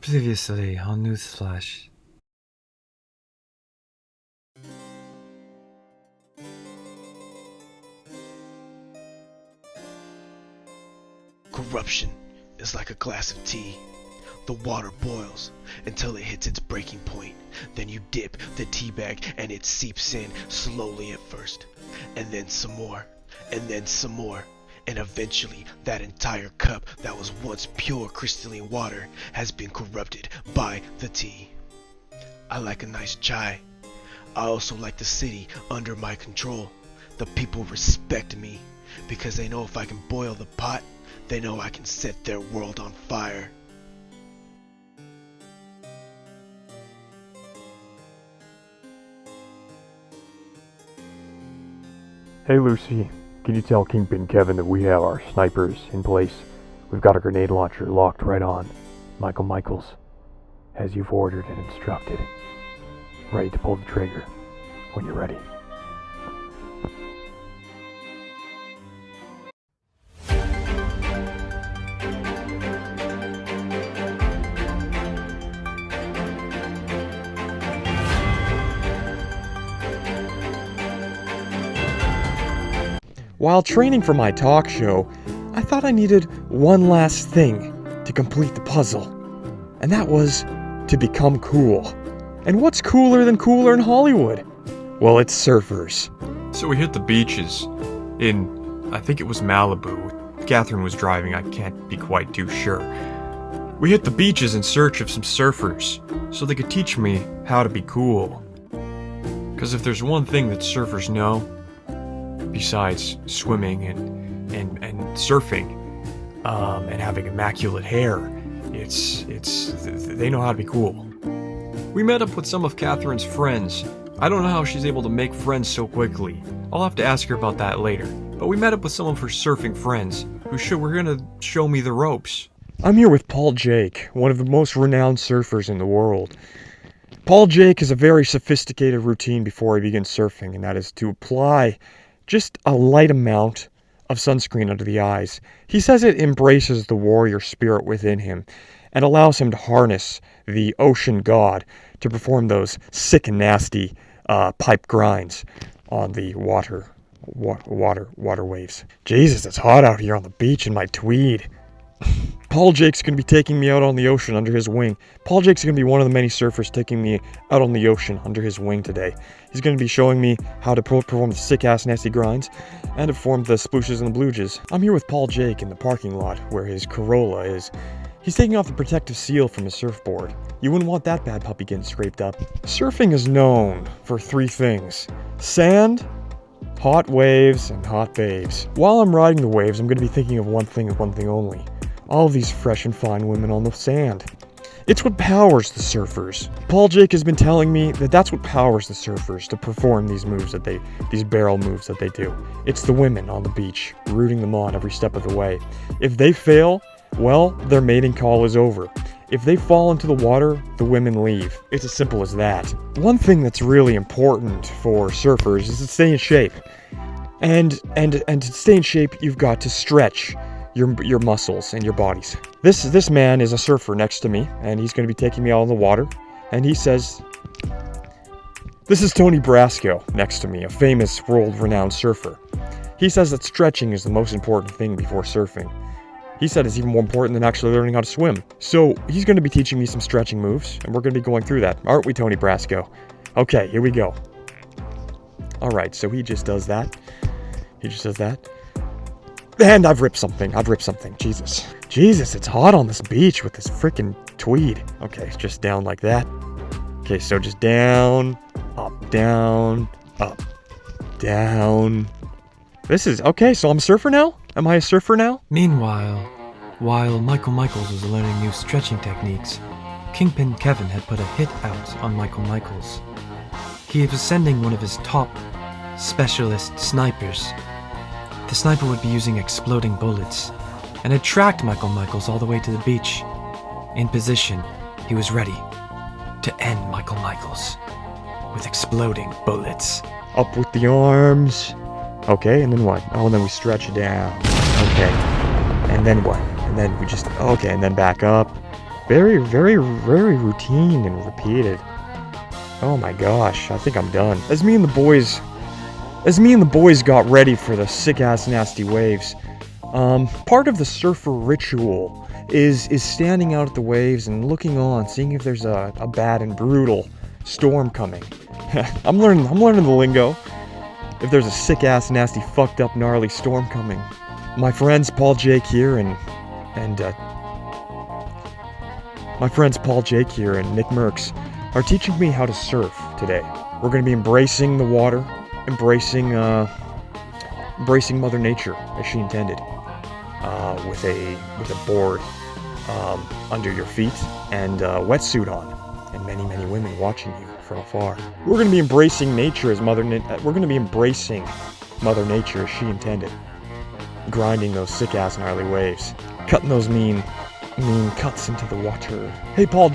Previously on Newsflash. Corruption is like a glass of tea. The water boils until it hits its breaking point. Then you dip the tea bag and it seeps in slowly at first. And then some more. And then some more. And eventually that entire cup that was once pure crystalline water has been corrupted by the tea. I like a nice chai. I also like the city under my control. The people respect me because they know if I can boil the pot, they know I can set their world on fire. Hey Lucy, can you tell Kingpin Kevin that we have our snipers in place? We've got a grenade launcher locked right on Michaels, as you've ordered and instructed. Ready to pull the trigger when you're ready. While training for my talk show, I thought I needed one last thing to complete the puzzle, and that was to become cool. And what's cooler than cooler in Hollywood? Well, it's surfers. So we hit the beaches in, I think it was Malibu. Catherine was driving, I can't be quite too sure. We hit the beaches in search of some surfers, so they could teach me how to be cool. Because if there's one thing that surfers know, besides swimming and surfing, and having immaculate hair, it's they know how to be cool. We met up with some of Catherine's friends. I don't know how she's able to make friends so quickly. I'll have to ask her about that later. But we met up with some of her surfing friends who were gonna show me the ropes. I'm here with Paul Jake, one of the most renowned surfers in the world. Paul Jake has a very sophisticated routine before he begins surfing, and that is to apply just a light amount of sunscreen under the eyes. He says it embraces the warrior spirit within him and allows him to harness the ocean god to perform those sick and nasty pipe grinds on the water waves. Jesus, it's hot out here on the beach in my tweed. Paul Jake's going to be taking me out on the ocean under his wing. Paul Jake's going to be one of the many surfers taking me out on the ocean under his wing today. He's going to be showing me how to perform the sick-ass nasty grinds and to perform the splooshes and the blooges. I'm here with Paul Jake in the parking lot where his Corolla is. He's taking off the protective seal from his surfboard. You wouldn't want that bad puppy getting scraped up. Surfing is known for three things: sand, hot waves, and hot babes. While I'm riding the waves, I'm going to be thinking of one thing and one thing only: all of these fresh and fine women on the sand. It's what powers the surfers. Paul Jake has been telling me that that's what powers the surfers to perform these barrel moves that they do. It's the women on the beach, rooting them on every step of the way. If they fail, well, their mating call is over. If they fall into the water, the women leave. It's as simple as that. One thing that's really important for surfers is to stay in shape. And to stay in shape, you've got to stretch your muscles and your bodies. This man is a surfer next to me, and he's going to be taking me out on the water, and he says, this is Tony Brasco next to me, a famous world-renowned surfer. He says that stretching is the most important thing before surfing. He said it's even more important than actually learning how to swim. So he's going to be teaching me some stretching moves, and we're going to be going through that. Aren't we, Tony Brasco? Okay, here we go. Alright, so he just does that. And I've ripped something. Jesus, it's hot on this beach with this freaking tweed. Okay, just down like that. Okay, so just down, up, down, up, down. This is, okay, so I'm a surfer now? Am I a surfer now? Meanwhile, while Michaels was learning new stretching techniques, Kingpin Kevin had put a hit out on Michaels. He was sending one of his top specialist snipers. The sniper would be using exploding bullets, and had tracked Michaels all the way to the beach. In position, he was ready to end Michaels with exploding bullets. Up with the arms. Okay, and then what? Oh, and then we stretch down. Okay. And then what? And then we just, okay, and then back up. Very, very, very routine and repeated. Oh my gosh, I think I'm done. As me and the boys got ready for the sick-ass nasty waves, part of the surfer ritual is standing out at the waves and looking on, seeing if there's a bad and brutal storm coming. I'm learning the lingo. If there's a sick-ass nasty fucked up gnarly storm coming. My friends Paul Jake here and Nick Merckx are teaching me how to surf today. We're going to be embracing the water, embracing Mother Nature as she intended, with a board under your feet and a wetsuit on, and many women watching you from afar. We're going to be embracing nature as Mother Nature as she intended, grinding those sick ass gnarly waves, cutting those mean cuts into the water. Hey Paul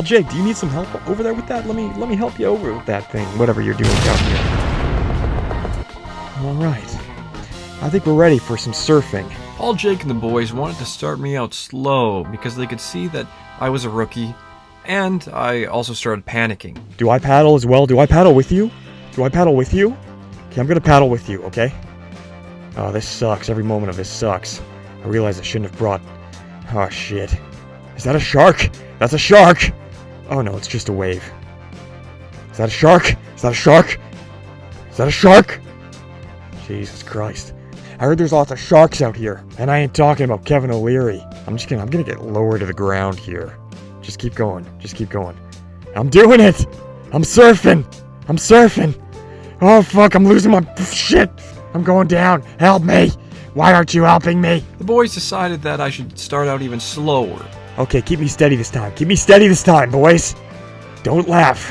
Jake, do you need some help over there with that? Let me help you over with that thing, whatever you're doing down here. All right, I think we're ready for some surfing. Paul Jake and the boys wanted to start me out slow because they could see that I was a rookie, and I also started panicking. Do I paddle as well? Do I paddle with you? Okay, I'm gonna paddle with you, okay? Oh, this sucks. Every moment of this sucks. I realize I shouldn't have brought... Oh, shit. Is that a shark? That's a shark! Oh, no, it's just a wave. Is that a shark? Jesus Christ. I heard there's lots of sharks out here, and I ain't talking about Kevin O'Leary. I'm gonna get lower to the ground here. Just keep going. I'm doing it! I'm surfing! Oh, fuck, I'm losing my... Shit! I'm going down. Help me! Why aren't you helping me? The boys decided that I should start out even slower. Okay, keep me steady this time, boys. Don't laugh.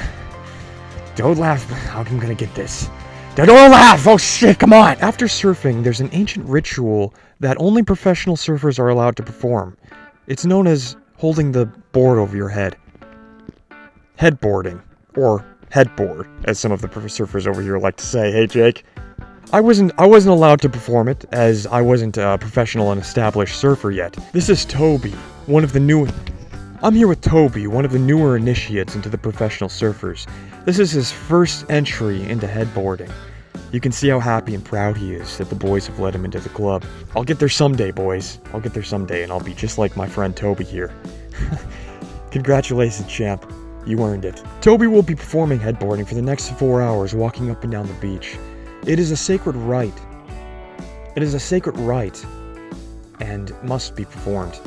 I'm gonna get this. Don't laugh! Oh shit, come on! After surfing, there's an ancient ritual that only professional surfers are allowed to perform. It's known as holding the board over your head. Headboarding. Or headboard, as some of the surfers over here like to say. Hey, Jake. I wasn't allowed to perform it, as I wasn't a professional and established surfer yet. This is Toby, I'm here with Toby, one of the newer initiates into the professional surfers. This is his first entry into headboarding. You can see how happy and proud he is that the boys have let him into the club. I'll get there someday, boys. And I'll be just like my friend Toby here. Congratulations, champ. You earned it. Toby will be performing headboarding for the next 4 hours, walking up and down the beach. It is a sacred rite. And must be performed.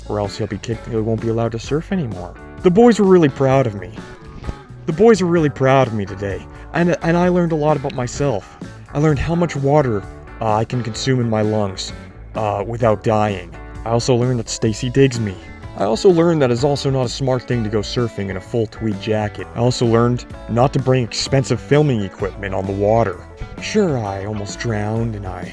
Or else he'll be kicked and he won't be allowed to surf anymore. The boys were really proud of me. Today. And I learned a lot about myself. I learned how much water I can consume in my lungs without dying. I also learned that Stacy digs me. I also learned that it's also not a smart thing to go surfing in a full tweed jacket. I also learned not to bring expensive filming equipment on the water. Sure, I almost drowned and I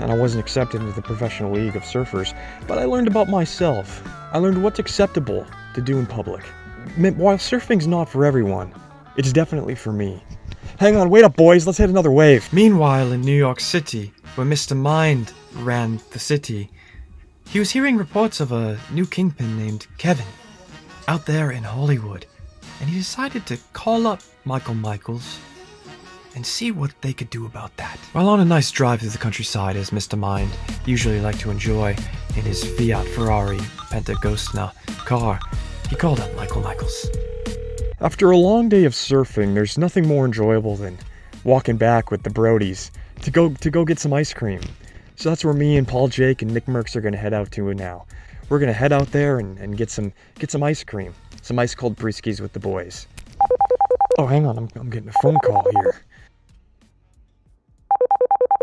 wasn't accepted into the professional league of surfers, but I learned about myself. I learned what's acceptable to do in public. While surfing's not for everyone, it's definitely for me. Hang on, wait up boys, let's hit another wave. Meanwhile, in New York City, where Mr. Mind ran the city, he was hearing reports of a new kingpin named Kevin out there in Hollywood, and he decided to call up Michales and see what they could do about that. While on a nice drive through the countryside, as Mr. Mind usually liked to enjoy in his Fiat Ferrari Pentagostna car, he called up Michales. After a long day of surfing, there's nothing more enjoyable than walking back with the Brodies to go get some ice cream. So that's where me and Paul Jake and Nick Merckx are going to head out to now. We're going to head out there and get some ice cream. Some ice cold brewskis with the boys. Oh, hang on, I'm getting a phone call here.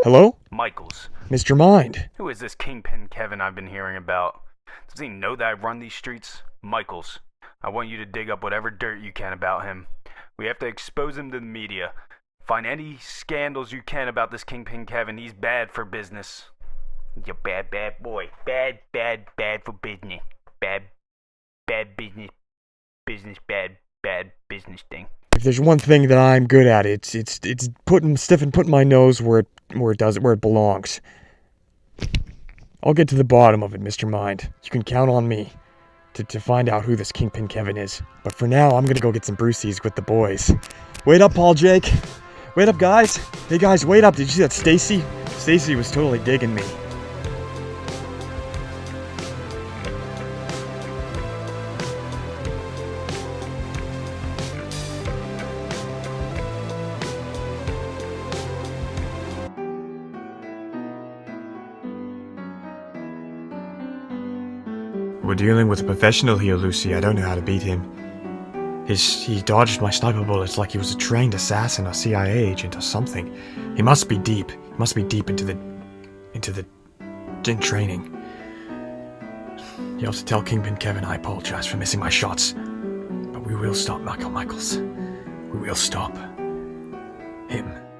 Hello? Michales. Mr. Mind. Who is this Kingpin Kevin I've been hearing about? Does he know that I run these streets? Michales, I want you to dig up whatever dirt you can about him. We have to expose him to the media. Find any scandals you can about this Kingpin Kevin. He's bad for business. He's a bad boy. Bad for business. Bad business. Bad business thing. If there's one thing that I'm good at, it's putting my nose where it belongs. I'll get to the bottom of it, Mr. Mind. You can count on me. to find out who this Kingpin Kevin is. But for now, I'm gonna go get some brewskis with the boys. Wait up, Paul Jake. Wait up, guys. Hey, guys, wait up. Did you see that Stacy? Stacy was totally digging me. We're dealing with a professional here, Lucy. I don't know how to beat him. He dodged my sniper bullets like he was a trained assassin or CIA agent or something. He must be deep. He must be deep in training. You have to tell Kingpin Kevin I apologize for missing my shots. But we will stop Michael Michaels. We will stop him.